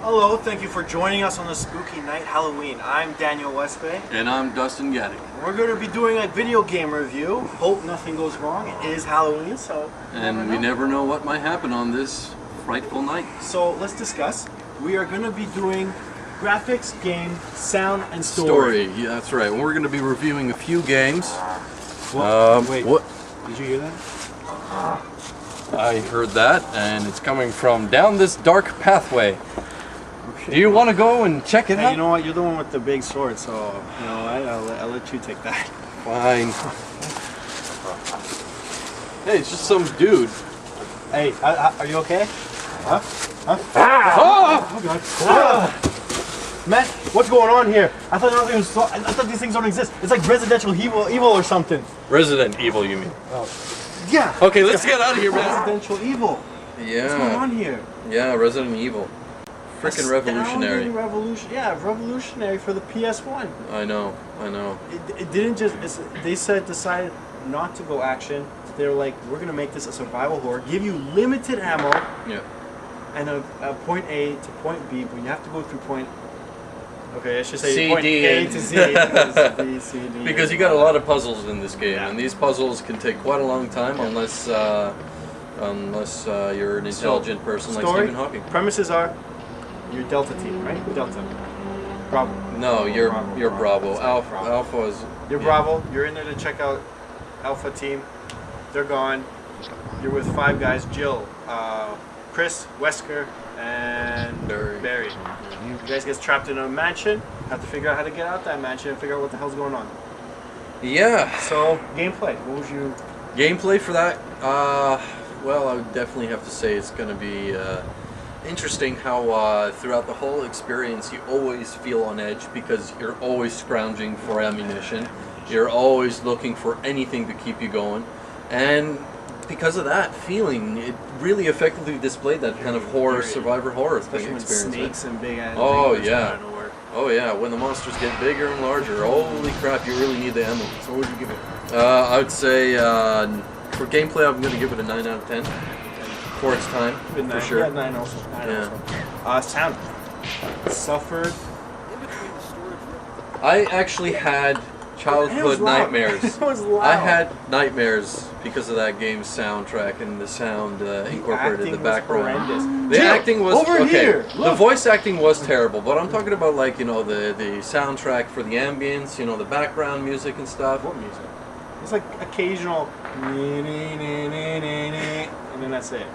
Hello, thank you for joining us on the spooky night Halloween. I'm Daniel Westbay. And I'm Dustin Gaddick. We're going to be doing a video game review. Hope nothing goes wrong. It is Halloween, so... And we never know what might happen on this frightful night. So let's discuss. We are going to be doing graphics, game, sound, and story. Yeah, that's right. We're going to be reviewing a few games. Wait, what? Did you hear that? I heard that, and it's coming from down this dark pathway. Do you want to go and check it out? You know what? You're the one with the big sword, so you know I'll let you take that. Fine. Hey, it's just some dude. Hey, are you okay? Huh? Oh! God. Man, what's going on here? I thought nothing was. I thought these things don't exist. It's like residential evil or something. Resident Evil, you mean? Oh. Yeah. Okay, let's get out of here, man. Residential evil. Yeah. What's going on here? Yeah, Resident Evil. Freaking revolutionary. Revolutionary for the PS1. I know. It didn't just. They decided not to go action. They're like, we're gonna make this a survival horror. Give you limited ammo. Yeah. And a point A to point B, but you have to go through point. Okay, I should say C, point D, A and to Z because B, C, D. Because you got a lot of puzzles in this game, Yeah. and these puzzles can take quite a long time unless you're an intelligent person like Stephen Hawking. Premises are you're Delta team, right? Delta. Bravo. No, you're Bravo. Bravo. Alpha is. You're Bravo. You're in there to check out Alpha team. They're gone. You're with 5 guys: Jill, Chris, Wesker, and Barry. You guys get trapped in a mansion. Have to figure out how to get out that mansion and figure out what the hell's going on. Yeah. So gameplay. What would you? Gameplay for that? Well, I would definitely have to say it's going to be interesting how throughout the whole experience you always feel on edge because you're always scrounging for ammunition. You're always looking for anything to keep you going. And because of that feeling, it really effectively displayed that kind of horror, survivor horror Especially when experience. snakes and big ass. Oh yeah. Oh yeah, when the monsters get bigger and larger, holy crap, you really need the ammo. So what would you give it? I would say for gameplay, I'm going to give it a 9 out of 10 for its time, for sure. Yeah, 9 also. 9 also. Sound. Suffered. I actually had childhood nightmares. It was loud. I had nightmares because of that game's soundtrack and the sound incorporated in the background. The acting was okay. The voice acting was terrible, but I'm talking about like the soundtrack for the ambience, the background music and stuff. What music? It's like occasional, and then that's it.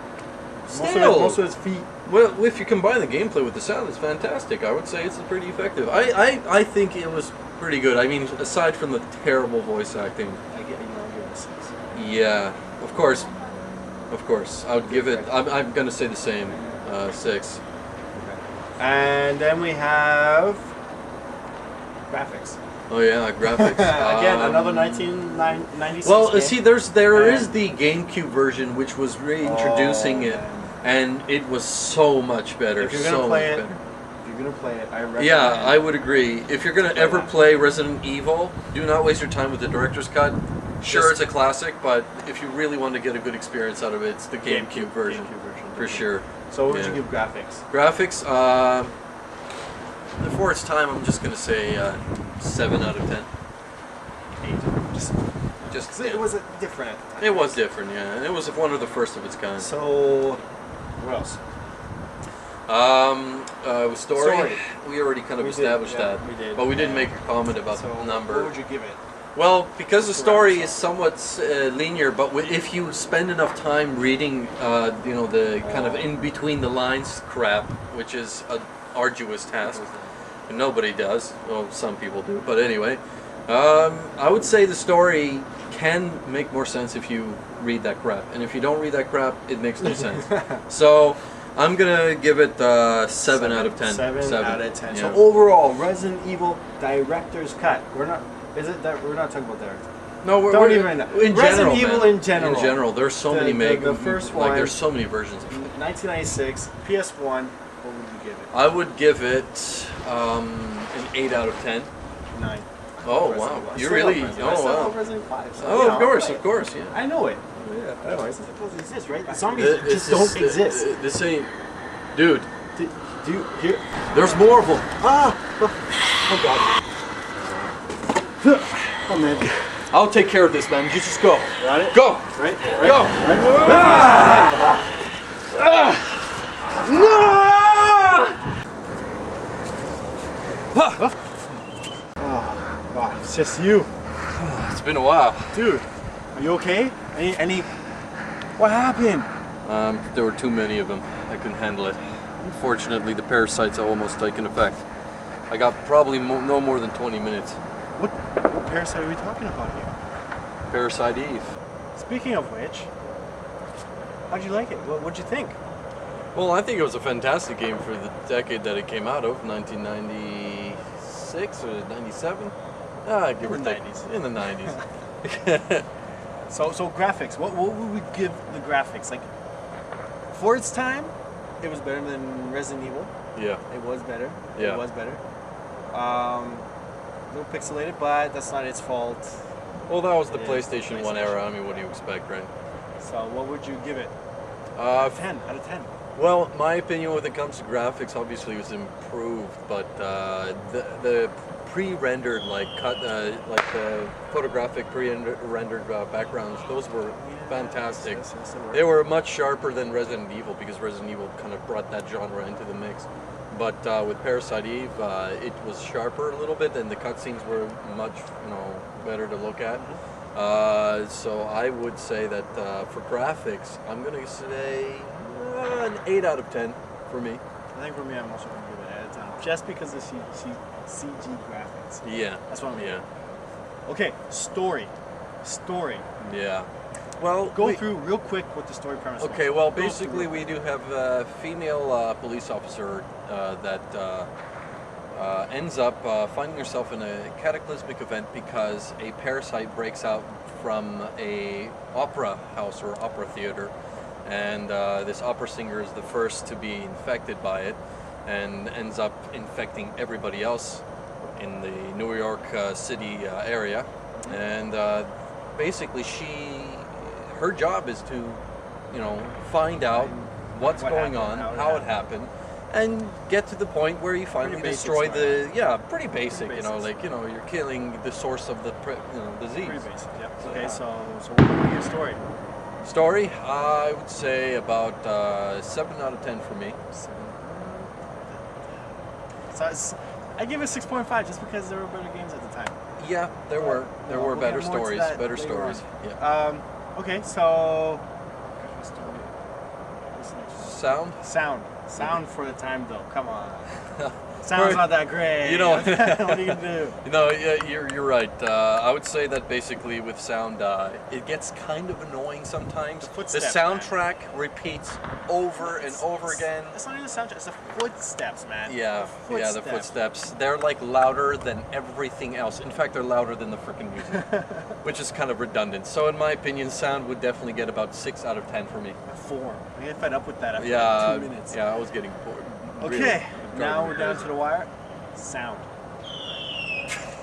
Most of its feet. Well, if you combine the gameplay with the sound, it's fantastic. I would say it's pretty effective. I think it was pretty good. I mean, aside from the terrible voice acting. I'll give it a 6. Yeah, of course. I would give it. I'm gonna say the same. 6. Okay. And then we have graphics. Oh yeah, graphics. Again, another 1996. Well, game. see, there is the GameCube version, which was reintroducing it, and it was so much better. If you're gonna play it, I recommend. Yeah, I would agree. If you're gonna ever play Resident Evil, do not waste your time with the director's cut. Sure, it's a classic, but if you really want to get a good experience out of it, it's the GameCube version. For sure. So what would you give graphics? Graphics, for its time, I'm just gonna say 7 out of 10. 8. Just it was different. At the time. It was different, yeah, and it was one of the first of its kind. So, what else? Story. We already kind of established that, we did. but we didn't make a comment about the number. What would you give it? Well, because the story is somewhat linear, but if you spend enough time reading, the kind of in between the lines crap, which is an arduous task, and nobody does. Well, some people do, but anyway, I would say the story can make more sense if you read that crap, and if you don't read that crap, it makes no sense. So I'm gonna give it 7 out of 10. 7 out of 10. Yeah. So overall, Resident Evil director's cut. We're not. Is it that we're not talking about director? No, we're even know. In Resident general, Evil man. in general. In general, there's so many the first one. like there's so many versions of it. 1996 PS1. What would you give it? I would give it an 8 out of 10. 9. Oh wow! You really? Oh wow! Resident 5. So, Oh, of course, yeah. I know it. Yeah. Otherwise, it's supposed to exist, right? Zombies just don't exist. This ain't, dude. Do you hear? There's more of them. Ah! Oh God. Oh man. I'll take care of this, man. You just go. Got it? Go. Right? Go. Right? Oh, God. It's just you. It's been a while. Dude, are you okay? Any... What happened? There were too many of them. I couldn't handle it. Unfortunately, the parasites are almost taken effect. I got probably no more than 20 minutes. What parasite are we talking about here? Parasite Eve. Speaking of which, how'd you like it? What'd you think? Well, I think it was a fantastic game for the decade that it came out of, 1996 or 97? Give or take. 90s. In the 90s. So graphics, what would we give the graphics? Like, for its time, it was better than Resident Evil. Yeah. It was better. Yeah. It was better. A little pixelated, but that's not its fault. Well, that was the Yeah, PlayStation 1 era. I mean, what do you expect, right? So what would you give it? 10 out of 10. Well, my opinion when it comes to graphics, obviously, was improved, but the pre-rendered, like the photographic pre-rendered backgrounds, those were fantastic. Yes, They were much sharper than Resident Evil because Resident Evil kind of brought that genre into the mix. But with Parasite Eve, it was sharper a little bit, and the cutscenes were much, better to look at. So I would say that for graphics, I'm gonna say an 8 out of 10 for me. I think for me, I'm also going to give it 8 out of 10. Just because of CG graphics. Yeah. That's what I'm Yeah. Okay, story. Yeah. Well, Go through real quick what the story premise okay, was. well, Go basically through. we do have a female police officer that ends up finding herself in a cataclysmic event because a parasite breaks out from a opera house or opera theater, and this opera singer is the first to be infected by it and ends up infecting everybody else in the New York City area. And basically her job is to, find out what's What going happened, on, how it how it happened, and get to the point where you finally Pretty destroy basic pretty basic, Pretty basics. you're killing the source of the disease. Pretty basic, yeah. So, Okay, yeah. so what would be your story? Story, I would say about 7 out of 10 for me. So I give it 6.5 just because there were better games at the time. Yeah, there were We'll better get more to stories, that better later stories. on. Yeah. Okay, so sound for the time though. Come on, sound's not that great. What are you gonna do? Yeah, you're right. I would say that basically with sound, it gets kind of annoying sometimes. The footsteps, soundtrack repeats over and over again. It's not even the soundtrack; it's the footsteps, man. Yeah, the footsteps. They're like louder than everything else. In fact, they're louder than the freaking music, which is kind of redundant. So in my opinion, sound would definitely get about 6 out of 10 for me. 4. I get fed up with that after Yeah, 2 minutes. yeah, I was getting bored. Okay, Really now we're driving me down crazy. to the wire. Sound.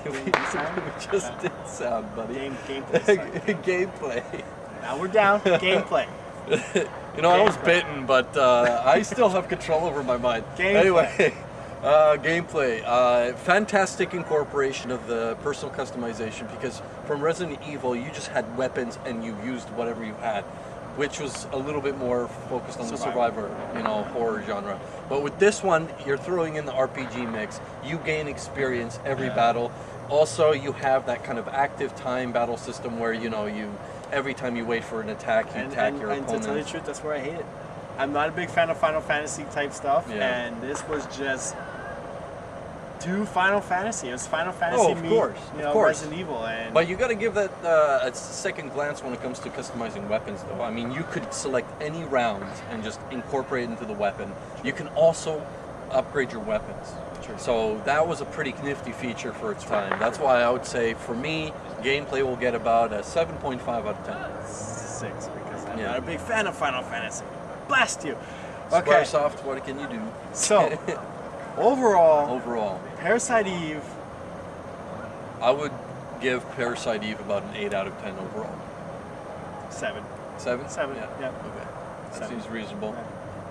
we just did sound, buddy. Gameplay. Gameplay. Now we're down. Gameplay. I was bitten, but I still have control over my mind. Gameplay. Anyway, gameplay. Fantastic incorporation of the personal customization because from Resident Evil, you just had weapons and you used whatever you had, which was a little bit more focused on the survivor, horror genre. But with this one, you're throwing in the RPG mix. You gain experience every battle. Also, you have that kind of active time battle system where every time you wait for an attack, you attack your opponent. And to tell you the truth, that's where I hate it. I'm not a big fan of Final Fantasy type stuff, and this was just too Final Fantasy. It was Final Fantasy of course. Resident Evil. But you got to give that a second glance when it comes to customizing weapons, though. I mean, you could select any rounds and just incorporate it into the weapon. You can also upgrade your weapons. So that was a pretty nifty feature for its time. That's why I would say, for me, gameplay will get about a 7.5 out of 10. 6, because I'm not a big fan of Final Fantasy. Blast you! Okay. Squaresoft, what can you do? So, overall, Parasite Eve. I would give Parasite Eve about an 8 out of 10 overall. 7. 7? 7, yeah. Okay. That seems reasonable. Yeah.